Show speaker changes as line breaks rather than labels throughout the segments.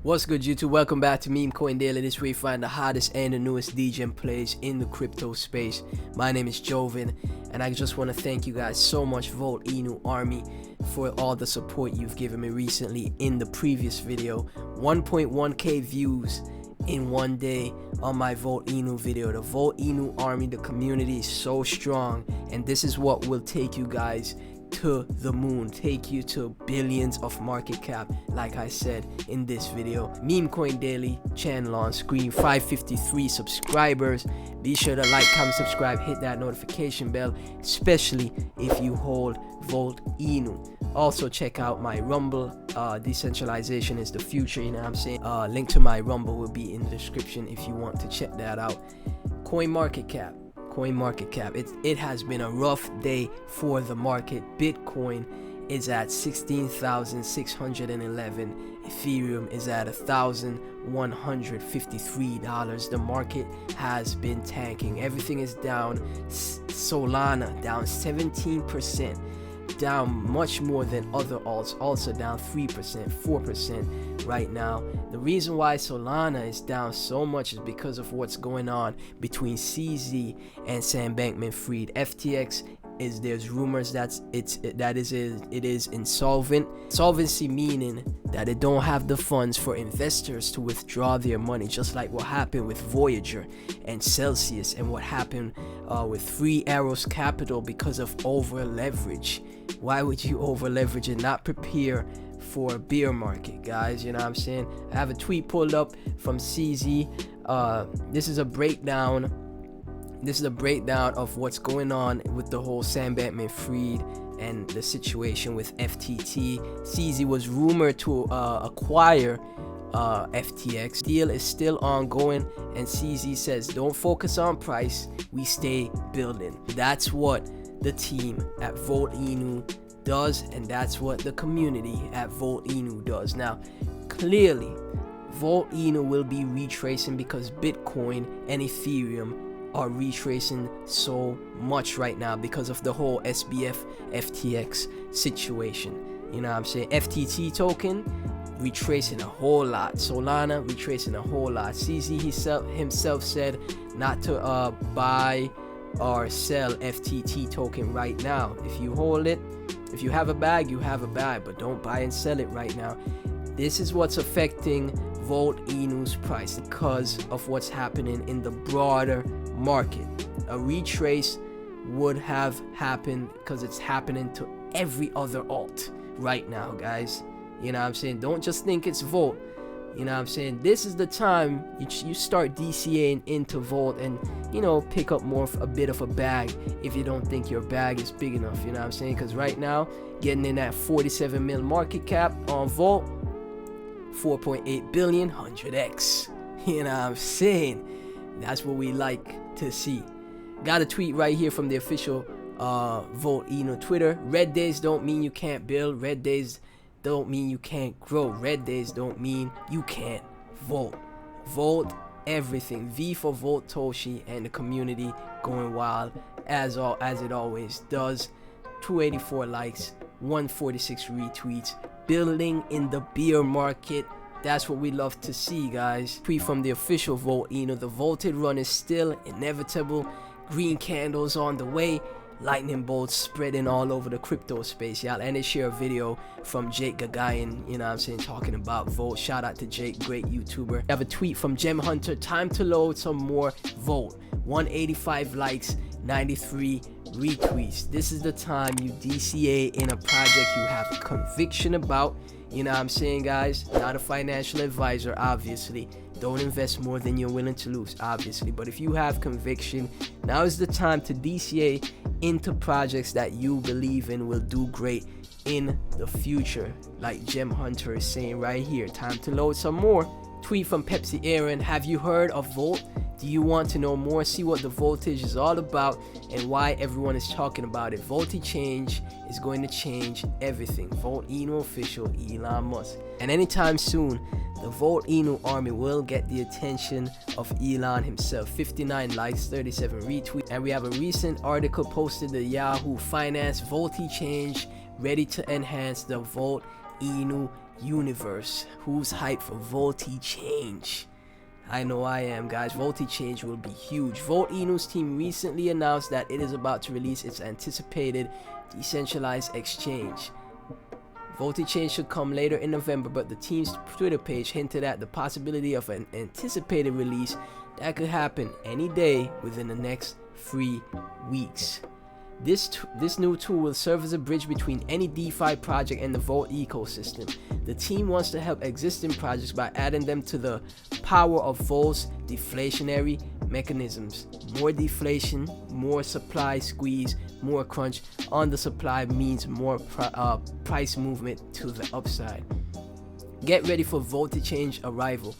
What's good, YouTube? Welcome back to Meme Coin Daily. This is where you find the hottest and the newest DGen plays in the crypto space. My name is Joven, and I just want to thank you guys so much, Volt Inu Army, for all the support you've given me recently in the previous video. 1.1k views in one day on my Volt Inu video. The Volt Inu Army, the community is so strong, and this is what will take you guys to the moon, take you to billions of market cap, like I said in this video. Meme Coin Daily channel on screen, 553 subscribers. Be sure to like, comment, subscribe, hit that notification bell, especially if you hold Volt Inu. Also check out my Rumble. Decentralization is the future, you know what I'm saying? Link to my Rumble will be in the description if you want to check that out. CoinMarketCap, it has been a rough day for the market. Bitcoin is at 16,611. Ethereum is at $1,153. The market has been tanking. Everything is down. Solana down 17%, down much more than other alts, also down 3%, 4% right now. The reason why Solana is down so much is because of what's going on between CZ and Sam Bankman-Fried. FTX is, there's rumors that it is insolvent. Solvency meaning that it don't have the funds for investors to withdraw their money, just like what happened with Voyager and Celsius, and what happened with Three Arrows Capital because of over leverage. Why would you over leverage and not prepare for a bear market, guys? You know what I'm saying? I have a tweet pulled up from CZ. This is a breakdown of what's going on with the whole Sam Bankman-Fried and the situation with FTT. CZ was rumored to acquire FTX. Deal is still ongoing, and CZ says don't focus on price, we stay building. That's what the team at Volt Inu does, and that's what the community at Volt Inu does. Now clearly Volt Inu will be retracing because Bitcoin and Ethereum are retracing so much right now because of the whole SBF FTX situation. You know what I'm saying? FTT token retracing a whole lot. Solana retracing a whole lot. CZ himself said not to buy or sell FTT token right now. If you hold it, if you have a bag, you have a bag, but don't buy and sell it right now. This is what's affecting Volt Inu's price because of what's happening in the broader market. A retrace would have happened because it's happening to every other alt right now, guys. You know what I'm saying? Don't just think it's Volt. You know what I'm saying? This is the time you start DCAing into Volt and, you know, pick up a bit of a bag if you don't think your bag is big enough. You know what I'm saying? Because right now, getting in at 47 mil market cap on Volt, 4.8 billion, 100x. You know what I'm saying? That's what we like to see. Got a tweet right here from the official Volt Inu Twitter. Red days don't mean you can't build. Red days don't mean you can't grow. Red days don't mean you can't vote. Vote everything. V for Volt Toshi, and the community going wild as it always does. 284 likes, 146 retweets. Building in the bear market. That's what we love to see, guys. Tweet from the official Volt Inu. The vaulted run is still inevitable. Green candles on the way. Lightning bolts spreading all over the crypto space, y'all. And they share a video from Jake Gagayan, you know what I'm saying, talking about Volt. Shout out to Jake, great YouTuber. I have a tweet from Gem Hunter. Time to load some more Volt. 185 likes, 93 retweets. This is the time you DCA in a project you have conviction about. You know what I'm saying, guys? Not a financial advisor, obviously. Don't invest more than you're willing to lose, obviously. But if you have conviction, now is the time to DCA into projects that you believe in will do great in the future. Like Gem Hunter is saying right here, time to load some more. Tweet from Pepsi Aaron. Have you heard of Volt? Do you want to know more? See what the voltage is all about and why everyone is talking about it. Voltichange is going to change everything. Volt Inu official, Elon Musk. And anytime soon, the Volt Inu army will get the attention of Elon himself. 59 likes, 37 retweets. And we have a recent article posted to Yahoo Finance. Voltichange ready to enhance the Volt Inu universe. Who's hyped for Voltichange? I know I am, guys. Voltichange will be huge. Volt Inu's team recently announced that it is about to release its anticipated decentralized exchange. Voltichange should come later in November, but the team's Twitter page hinted at the possibility of an anticipated release that could happen any day within the next 3 weeks. This new tool will serve as a bridge between any DeFi project and the Volt ecosystem. The team wants to help existing projects by adding them to the power of Volt's deflationary mechanisms. More deflation, more supply squeeze, more crunch on the supply means more price movement to the upside. Get ready for Voltichange arrival.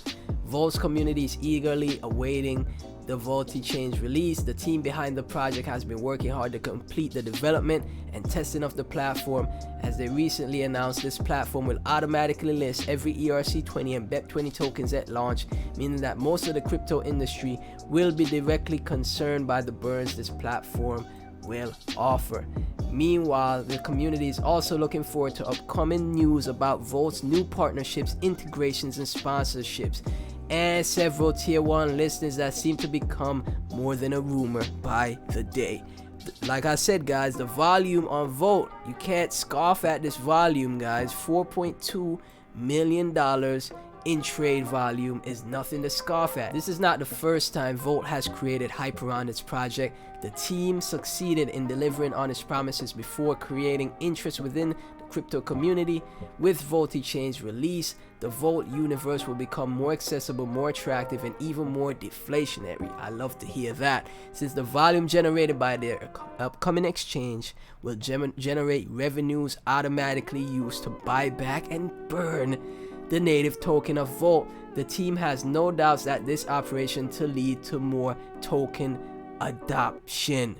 Volt's community is eagerly awaiting the Voltichange release. The team behind the project has been working hard to complete the development and testing of the platform. As they recently announced, this platform will automatically list every ERC20 and BEP20 tokens at launch, meaning that most of the crypto industry will be directly concerned by the burns this platform will offer. Meanwhile, the community is also looking forward to upcoming news about Volt's new partnerships, integrations, and sponsorships, and several tier 1 listings that seem to become more than a rumor by the day. Like I said, guys, the volume on Volt, you can't scoff at this volume, guys. $4.2 million in trade volume is nothing to scoff at. This is not the first time Volt has created hype around its project. The team succeeded in delivering on its promises before, creating interest within the crypto community. With Voltichange release, the Volt universe will become more accessible, more attractive, and even more deflationary. I love to hear that, since the volume generated by their upcoming exchange will generate revenues automatically used to buy back and burn the native token of Volt. The team has no doubts that this operation to lead to more token adoption.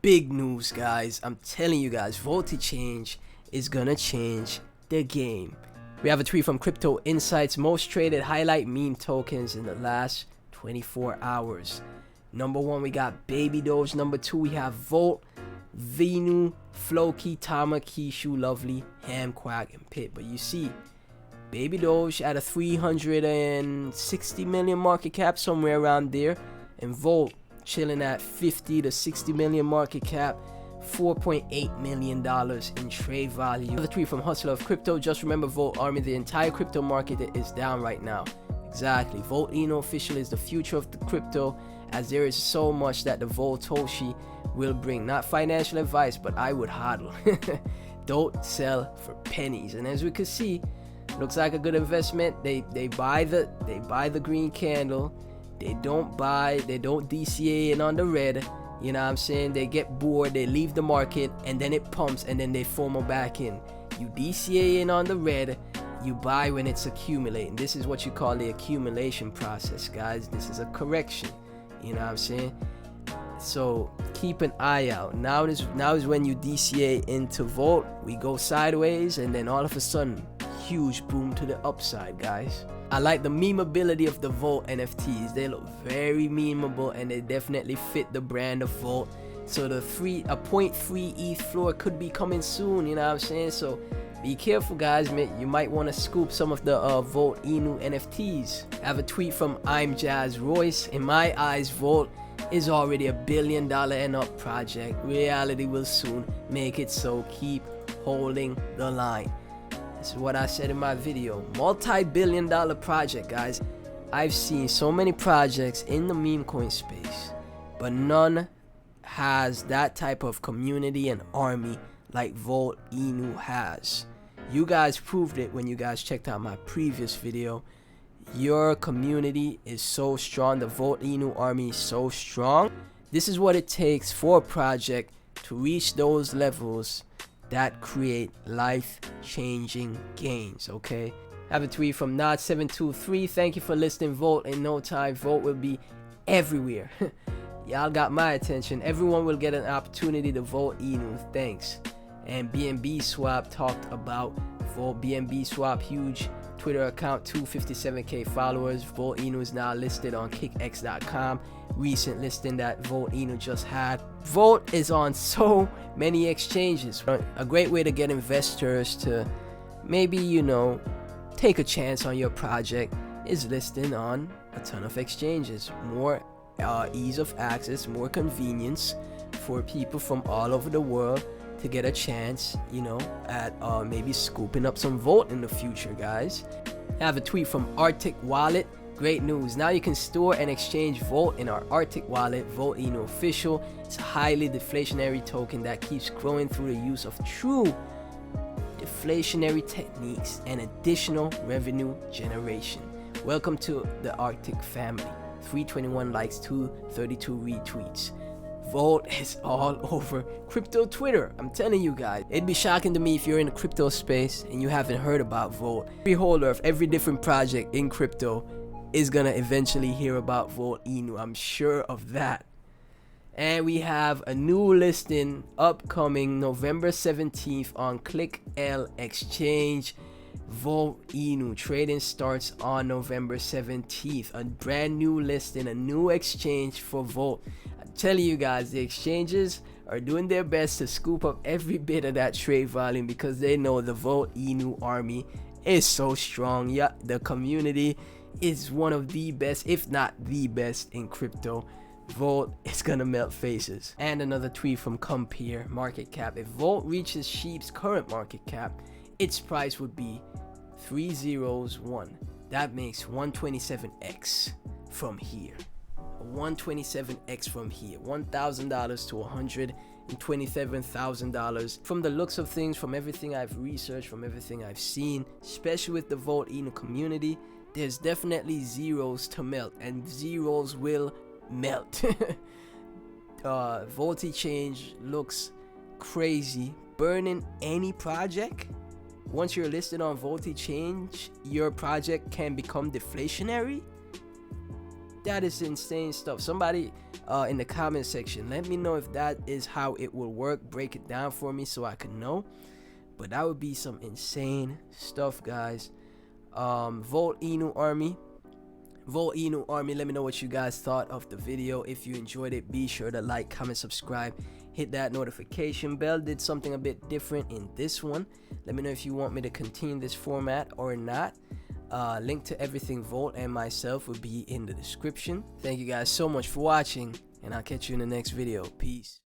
Big news, guys. I'm telling you guys, Voltichange is gonna change the game. We have a tweet from Crypto Insights: most traded highlight meme tokens in the last 24 hours. Number 1, we got Baby Doge. Number 2, we have Volt, Venu, Floki, Tama, Kishu, Lovely, Ham, Quack, and Pit. But you see, Baby Doge at a 360 million market cap, somewhere around there, and Volt chilling at 50 to 60 million market cap, $4.8 million in trade value. Another tweet from Hustler of Crypto: just remember, Volt Army, the entire crypto market is down right now. Exactly. Volt Eno official is the future of the crypto, as there is so much that the Voltoshi will bring. Not financial advice, but I would hodl. Don't sell for pennies. And as we can see, looks like a good investment. They buy the green candle. They don't DCA in on the red. You know what I'm saying? They get bored, they leave the market, and then it pumps, and then they FOMO back in. You DCA in on the red, you buy when it's accumulating. This is what you call the accumulation process, guys. This is a correction. You know what I'm saying? So keep an eye out. Now is when you DCA into Volt. We go sideways, and then all of a sudden, huge boom to the upside, guys. I like the memeability of the Volt NFTs. They look very memeable, and they definitely fit the brand of Volt. So the 0.3 ETH floor could be coming soon, you know what I'm saying? So be careful, guys. You might want to scoop some of the Volt Inu NFTs. I have a tweet from I'm Jazz Royce: in my eyes, Volt is already $1 billion and up project. Reality will soon make it so. Keep holding the line. This is what I said in my video. Multi-billion-dollar project, guys. I've seen so many projects in the meme coin space, but none has that type of community and army like Volt Inu has. You guys proved it when you guys checked out my previous video. Your community is so strong. The Volt Inu army is so strong. This is what it takes for a project to reach those levels that create life-changing gains. Okay, I have a tweet from Nod723: thank you for listening, Volt. In no time, Volt will be everywhere. Y'all got my attention. Everyone will get an opportunity to Volt Inu. Thanks. And BNB Swap talked about Volt. BNB Swap, huge Twitter account, 257k followers. Volt Inu is now listed on kickx.com. Recent listing that Volt Inu just had. Volt is on so many exchanges. A great way to get investors to maybe, take a chance on your project, is listing on a ton of exchanges. More ease of access, more convenience for people from all over the world to get a chance, at maybe scooping up some Volt in the future, guys. I have a tweet from Arctic Wallet. Great news. Now you can store and exchange Volt in our Arctic Wallet. Volt Inu Official. It's a highly deflationary token that keeps growing through the use of true deflationary techniques and additional revenue generation. Welcome to the Arctic family. 321 likes, 232 retweets. Volt is all over crypto Twitter. I'm telling you guys, it'd be shocking to me if you're in the crypto space and you haven't heard about Volt. Every holder of every different project in crypto is gonna eventually hear about Volt Inu. I'm sure of that. And we have a new listing upcoming November 17th on ClickL Exchange. Volt Inu trading starts on November 17th. A brand new listing, a new exchange for Volt. I'm telling you guys, the exchanges are doing their best to scoop up every bit of that trade volume because they know the Volt Inu army is so strong. Yeah, the community is one of the best, if not the best, in crypto. Volt is gonna melt faces. And another tweet from Compere market cap. If Volt reaches Sheep's current market cap, its price would be 301. That makes 127x from here. 127x from here. $1,000 to $127,000. From the looks of things, from everything I've researched, from everything I've seen, especially with the Volt Inu community, there's definitely zeros to melt, and zeros will melt. Voltichange looks crazy. Burning any project. Once you're listed on Voltichange, your project can become deflationary. That is insane stuff. Somebody in the comment section, let me know if that is how it will work. Break it down for me so I can know. But that would be some insane stuff, guys. Volt Inu army, let me know what you guys thought of the video. If you enjoyed it, be sure to like, comment, subscribe, hit that notification bell. Did something a bit different in this one. Let me know if you want me to continue this format or not. Link to everything Volt and myself will be in the description. Thank you guys so much for watching, and I'll catch you in the next video. Peace.